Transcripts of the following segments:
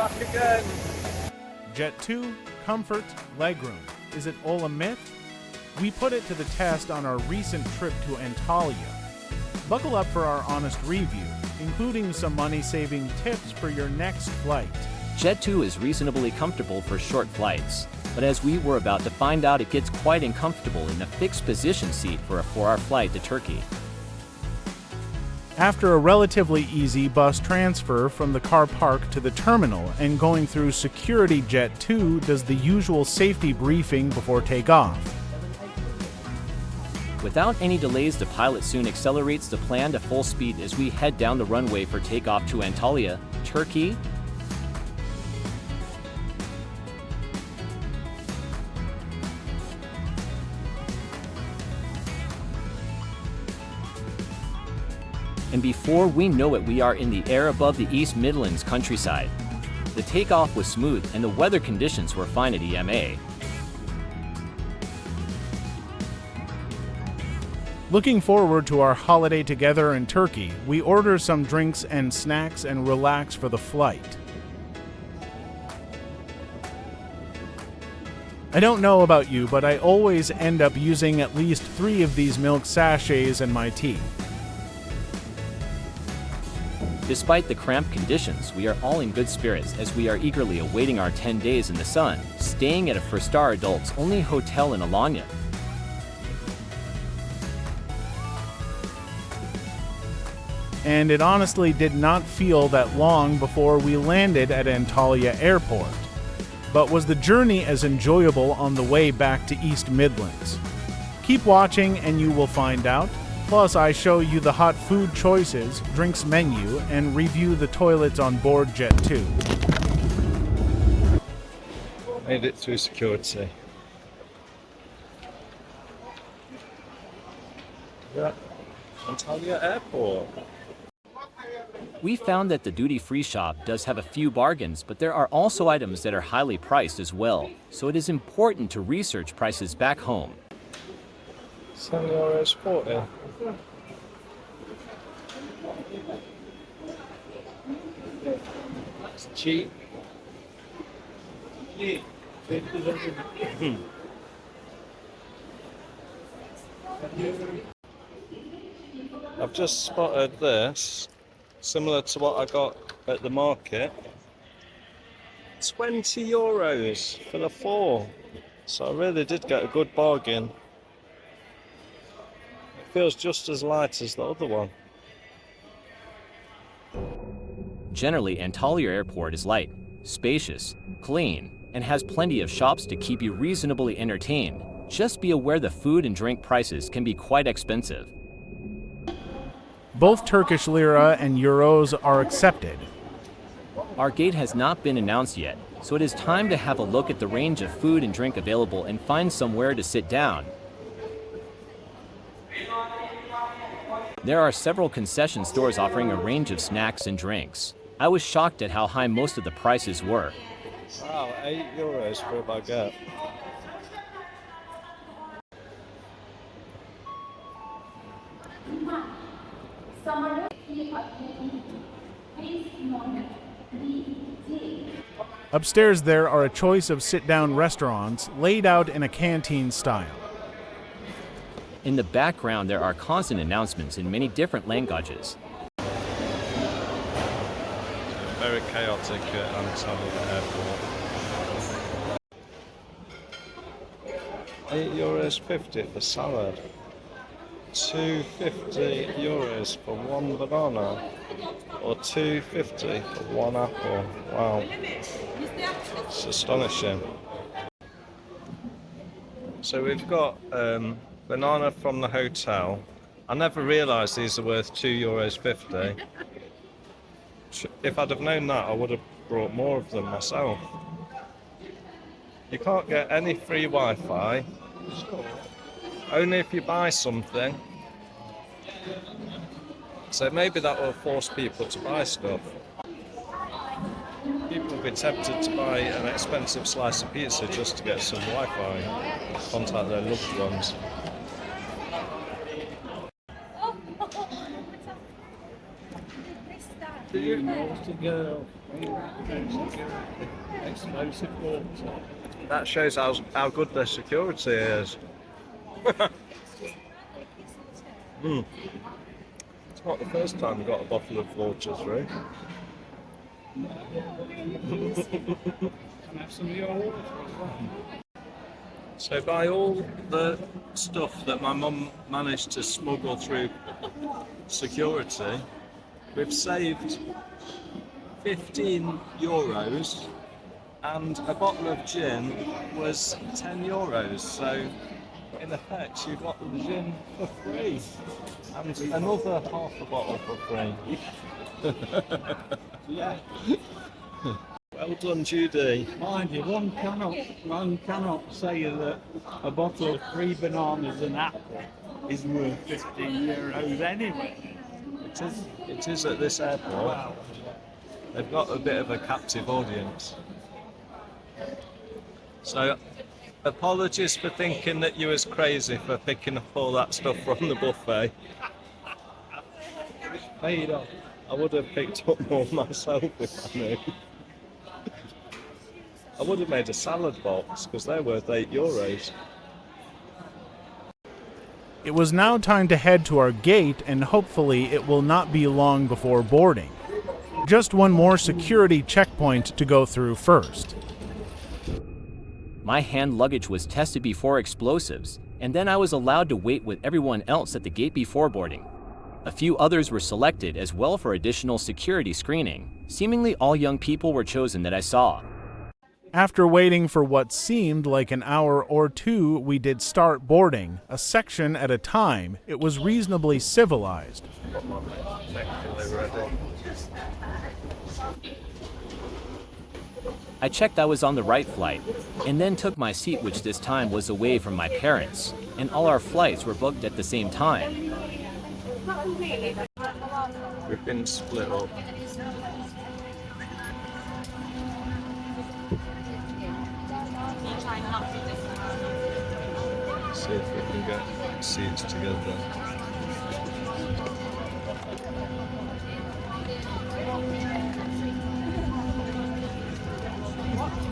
Back again. Jet2, comfort, legroom. Is it all a myth? We put it to the test on our recent trip to Antalya. Buckle up for our honest review, including some money-saving tips for your next flight. Jet2 is reasonably comfortable for short flights, but as we were about to find out, it gets quite uncomfortable in a fixed position seat for a 4-hour flight to Turkey. After a relatively easy bus transfer from the car park to the terminal and going through security, Jet2 does the usual safety briefing before takeoff. Without any delays, the pilot soon accelerates the plan to full speed as we head down the runway for takeoff to Antalya, Turkey. And before we know it, we are in the air above the East Midlands countryside. The takeoff was smooth and the weather conditions were fine at EMA. Looking forward to our holiday together in Turkey, we order some drinks and snacks and relax for the flight. I don't know about you, but I always end up using at least 3 of these milk sachets in my tea. Despite the cramped conditions, we are all in good spirits as we are eagerly awaiting our 10 days in the sun, staying at a 4-star adults-only hotel in Alanya. And it honestly did not feel that long before we landed at Antalya Airport. But was the journey as enjoyable on the way back to East Midlands? Keep watching and you will find out. Plus, I show you the hot food choices, drinks menu, and review the toilets on board Jet2. Made it through security. Yeah, Antalya Airport. We found that the duty-free shop does have a few bargains, but there are also items that are highly priced as well, so it is important to research prices back home. €7.40. It's cheap. I've just spotted this, similar to what I got at the market. €20 for the 4. So I really did get a good bargain. Feels just as light as the other one. Generally, Antalya Airport is light, spacious, clean, and has plenty of shops to keep you reasonably entertained. Just be aware the food and drink prices can be quite expensive. Both Turkish lira and euros are accepted. Our gate has not been announced yet, so it is time to have a look at the range of food and drink available and find somewhere to sit down. There are several concession stores offering a range of snacks and drinks. I was shocked at how high most of the prices were. Wow, €8 for a baguette. Upstairs there are a choice of sit-down restaurants laid out in a canteen style. In the background, there are constant announcements in many different languages. Very chaotic at Antalya Airport. €8.50 for salad. €2.50 for 1 banana. Or $2.50 for 1 apple. Wow. It's astonishing. So we've got banana from the hotel. I never realised these are worth €2.50. If I'd have known that, I would have brought more of them myself. You can't get any free Wi-Fi. Only if you buy something. So maybe that will force people to buy stuff. People will be tempted to buy an expensive slice of pizza just to get some Wi-Fi, contact their loved ones. naughty girl. Explosive water. That shows how good their security is. It's not the first time we got a bottle of water through. Can I have some of your water as well? So by all the stuff that my mum managed to smuggle through security, we've saved €15 and a bottle of gin was €10. So in effect you got the gin for free and another half a bottle for free. Yeah. Well done, Judy. Mind you, one cannot say that a bottle of 3 bananas and apple is worth €15 anyway. It is at this airport. Wow. They've got a bit of a captive audience. So, apologies for thinking that you was crazy for picking up all that stuff from the buffet. Paid off. I would have picked up more myself if I knew. I would have made a salad box because they're worth €8. It was now time to head to our gate, and hopefully it will not be long before boarding. Just one more security checkpoint to go through first. My hand luggage was tested before explosives, and then I was allowed to wait with everyone else at the gate before boarding. A few others were selected as well for additional security screening. Seemingly all young people were chosen that I saw. After waiting for what seemed like an hour or two, we did start boarding, a section at a time. It was reasonably civilized. Got my neck pillow ready. I checked I was on the right flight, and then took my seat, which this time was away from my parents, and all our flights were booked at the same time. We've been split up. See if we can get seats together.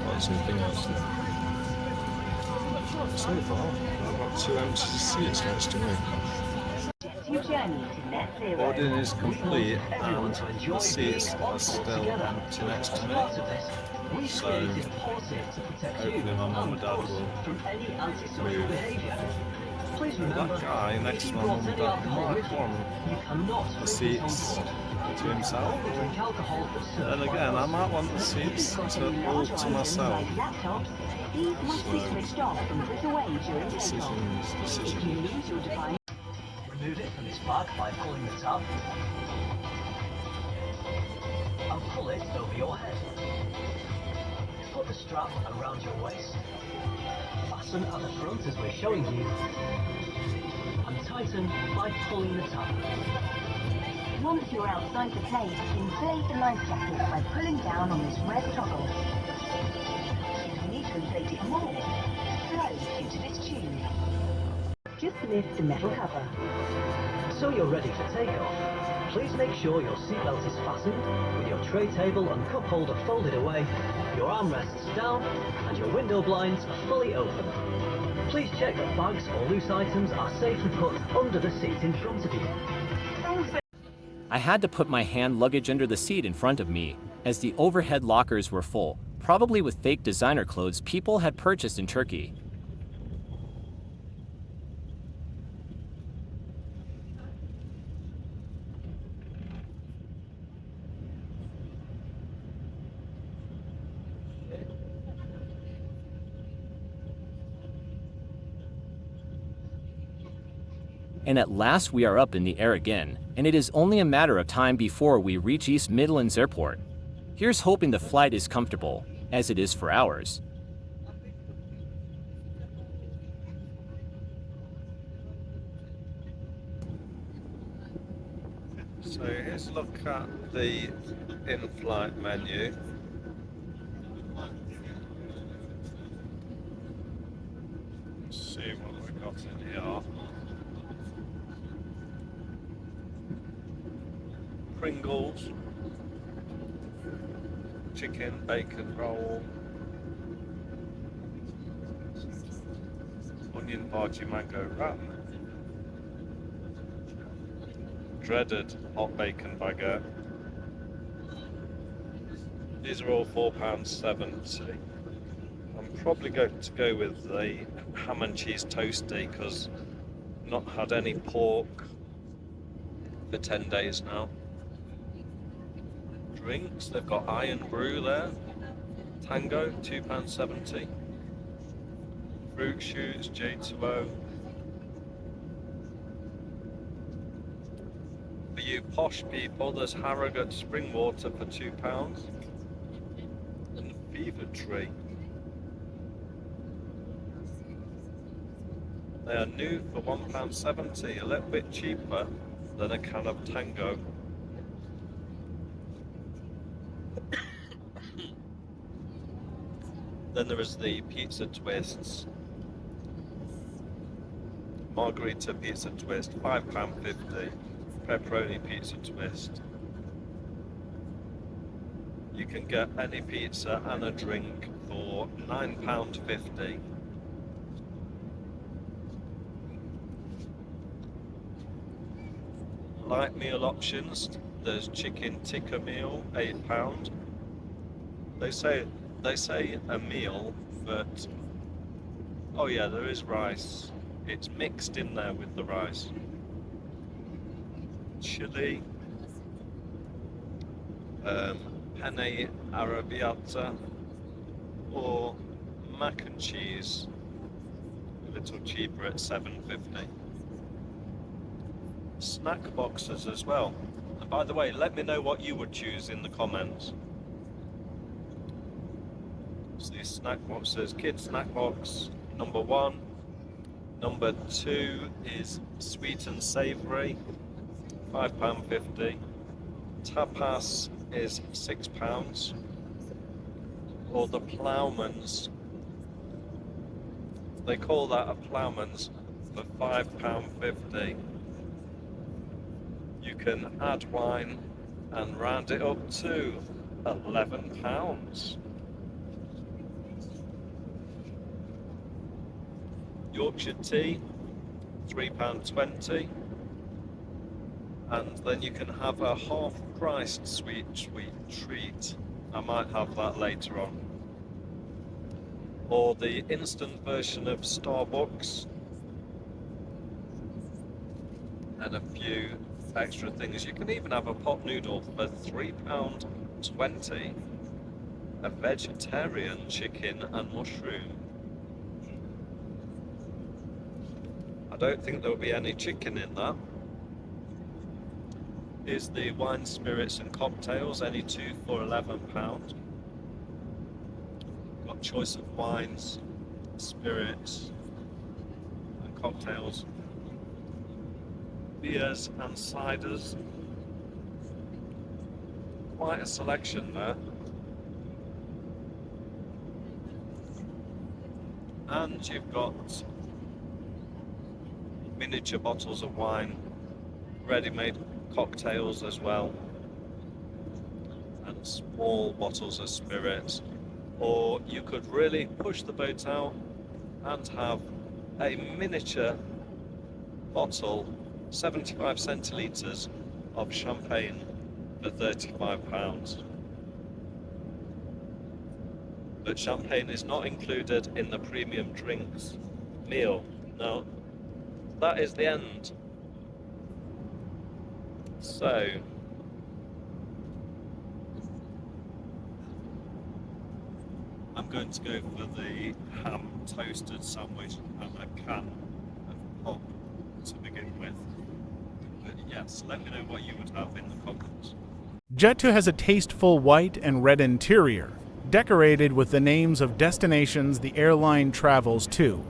What's anything else? So far, I've got 2 empty seats next to me. Boarding is complete and the seats are still empty next to me. So hopefully my mum and dad will move. That guy next to my mum and dad might want the seats to himself. And again, I might want the seats all to myself. So, decisions. Remove it from its plug by pulling the tab and pull it over your head. Put the strap around your waist. Fasten at the front as we're showing you and tighten by pulling the tab. Once you're outside the plane, inflate the life jacket by pulling down on this red toggle. If you need to inflate it more, blow into this tube. Just lift the metal cover. So you're ready for takeoff. Please make sure your seatbelt is fastened with your tray table and cup holder folded away, your armrests down, and your window blinds are fully open. Please check that bags or loose items are safely put under the seat in front of you. I had to put my hand luggage under the seat in front of me, as the overhead lockers were full, probably with fake designer clothes people had purchased in Turkey. And at last we are up in the air again, and it is only a matter of time before we reach East Midlands Airport. Here's hoping the flight is comfortable, as it is for ours. So here's a look at the in-flight menu. Let's see what we've got in here. Pringles, chicken, bacon roll, onion bhaji mango wrap, dreaded hot bacon baguette. These are all £4.70. I'm probably going to go with the ham and cheese toasty because I've not had any pork for 10 days now. Drinks, they've got Iron Brew there. Tango, £2.70. Fruit Shoots, J2O. For you posh people, there's Harrogate Spring Water for £2. And Fever Tree. They are new for £1.70, a little bit cheaper than a can of Tango. Then there is the pizza twists. Margarita pizza twist, £5.50. Pepperoni pizza twist. You can get any pizza and a drink for £9.50. Light meal options, there's chicken tikka meal, £8. They say a meal, but oh yeah, there is rice. It's mixed in there with the rice. Chili, penne arrabbiata, or mac and cheese, a little cheaper at £7.50. Snack boxes as well. And by the way, let me know what you would choose in the comments. So these snack boxes, kids snack box number 1. Number 2 is sweet and savoury, £5.50. Tapas is £6. Or the ploughman's, they call that a ploughman's, for £5.50. You can add wine and round it up to £11. Yorkshire tea, £3.20. And then you can have a half-priced sweet treat. I might have that later on. Or the instant version of Starbucks. And a few extra things. You can even have a pot noodle for £3.20. A vegetarian chicken and mushroom. I don't think there'll be any chicken in that. Is the wine, spirits and cocktails, any two for £11. Got choice of wines, spirits and cocktails. Beers and ciders. Quite a selection there. And you've got miniature bottles of wine, ready-made cocktails as well, and small bottles of spirits. Or you could really push the boat out and have a miniature bottle, 75 centilitres of champagne for £35. But champagne is not included in the premium drinks meal. No, that is the end. So, I'm going to go for the ham toasted sandwich and a can of pop to begin with. But yes, let me know what you would have in the comments. Jet2 has a tasteful white and red interior, decorated with the names of destinations the airline travels to.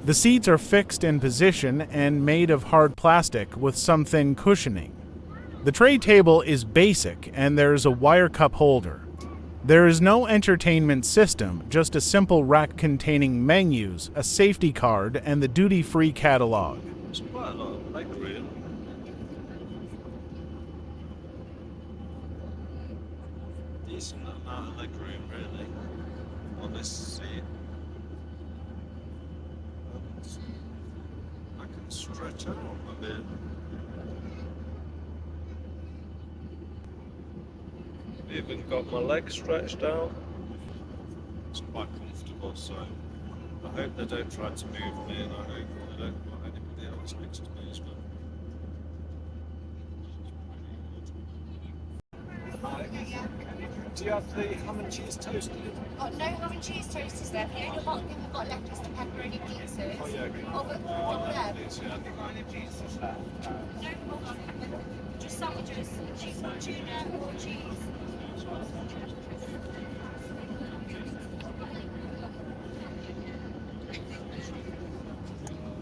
The seats are fixed in position and made of hard plastic with some thin cushioning. The tray table is basic and there is a wire cup holder. There is no entertainment system, just a simple rack containing menus, a safety card, and the duty-free catalog. There's quite a lot of legroom. decent amount of legroom really on this seat. And I can stretch out a bit. Even got my legs stretched out. It's quite comfortable, so I hope they don't try to move me, and I hope they don't put anybody else next to me as well. Do you have the ham and cheese toast? Oh, no ham and cheese toast is there. The only hot thing we've got left is the pepperoni pizzas. Oh yeah, Oh, but please, yeah. no problem. Just sandwiches, cheese or tuna or cheese.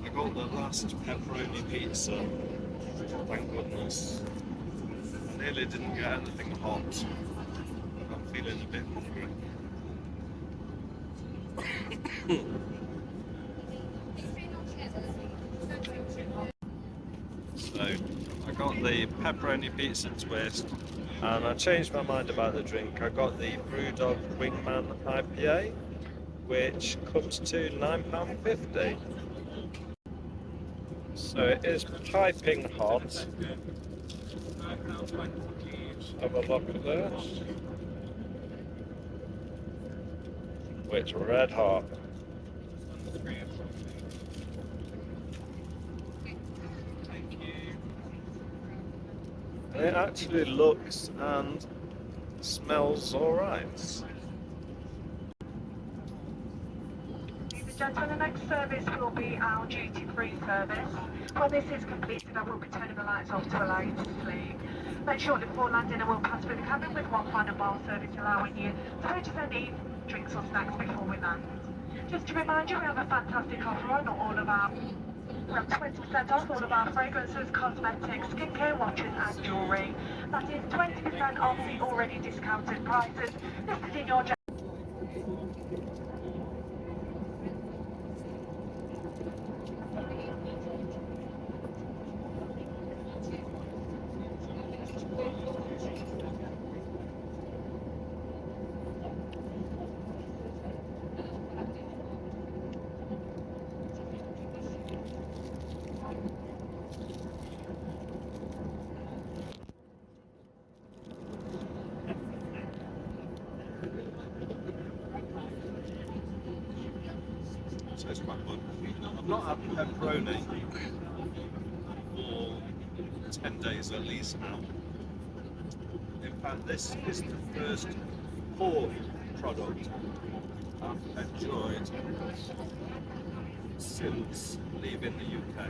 I got the last pepperoni pizza. Thank goodness. I nearly didn't get anything hot. I'm feeling a bit hungry. So, I got the pepperoni pizza twist, and I changed my mind about the drink. I got the Brewdog Wingman IPA, which comes to £9.50. So it is piping hot. Have a look at this. It's red hot. And it actually looks and smells alright. Gentlemen, the next service will be our duty-free service. When this is completed, I will be turning the lights off to allow you to sleep. Then shortly before landing, I will pass through the cabin with one final bar service, allowing you to purchase any drinks or snacks before we land. Just to remind you, we have a fantastic offer on all of our... We have 20% off all of our fragrances, cosmetics, skincare, watches and jewellery. That is 20% off the already discounted prices listed in your... So it's quite good. I've not had pepperoni for 10 days at least now. In fact, this is the first pork product I've enjoyed since leaving the UK.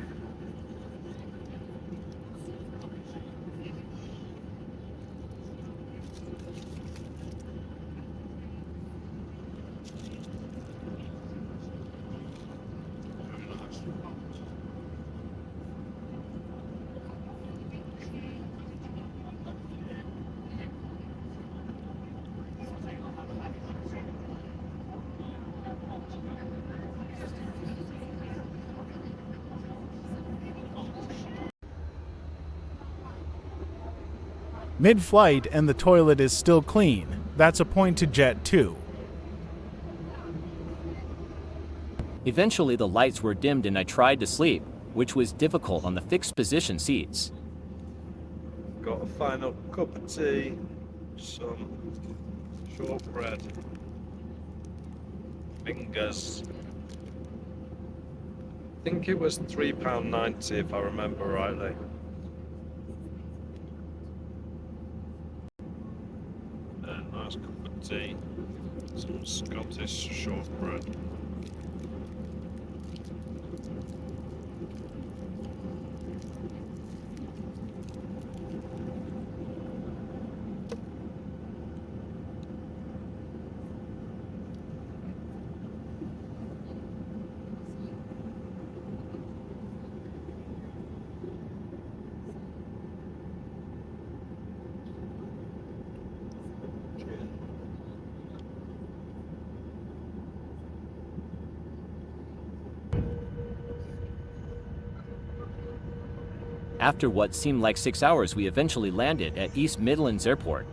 Mid-flight and the toilet is still clean. That's a point to Jet2. Eventually, the lights were dimmed and I tried to sleep, which was difficult on the fixed position seats. Got a final cup of tea, some shortbread, fingers. I think it was £3.90 if I remember rightly. A nice cup of tea, some Scottish shortbread. After what seemed like 6 hours, we eventually landed at East Midlands Airport.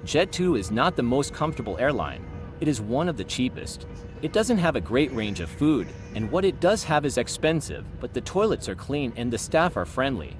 Jet2 is not the most comfortable airline. It is one of the cheapest. It doesn't have a great range of food, and what it does have is expensive, but the toilets are clean and the staff are friendly.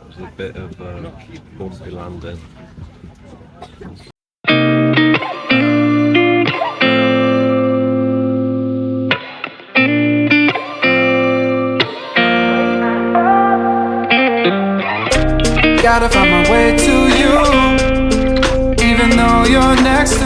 It's a bit of a bumpy landing. Gotta find my way to you.